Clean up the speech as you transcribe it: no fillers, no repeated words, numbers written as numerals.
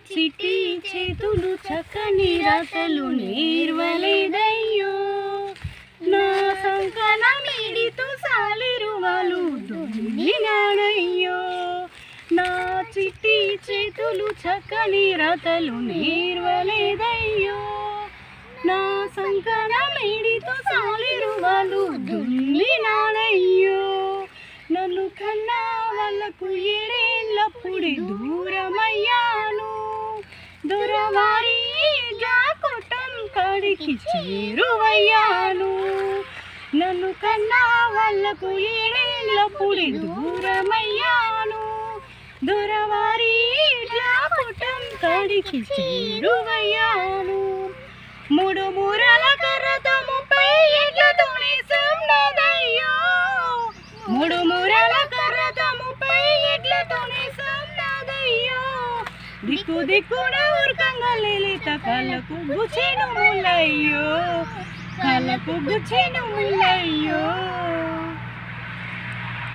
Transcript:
చిట్టి చేతులు చక్కని రాతలు నేర్వలేదయ్యో నా సంకన మీడితో సాలిరువాలు దొంగినాడయ్యో నా చిట్టి చేతులు చక్కని రాతలు నేర్వలేదయ్యో నా సంకన మీడితో సాలిరువాలు దొంగినాడయ్యో నన్ను కన్నా వాళ్ళకు ఏడేళ్ళప్పుడే దూరమయ్యాను దూరవారి జాకుటం కాడికి చేరువయ్యాను నన్ను కన్నా వాళ్ళకు ఏడేళ్ళప్పుడే దూరమయ్యాను దూరవారి జాకుటం కాడికి చేరువయ్యాను మూడు మూరల కర్రతో 30 ఏళ్లతోనే సన్నదయ్యో మూడు మూరల కర్రతో 30 ఏళ్లతోనే సన్నదయ్యో దిక్కు దిక్కున ఉరకంగా లేలేత కళ్ళకు గుచ్చెను ముల్లయ్యో కళ్ళకు గుచ్చెను ముల్లయ్యో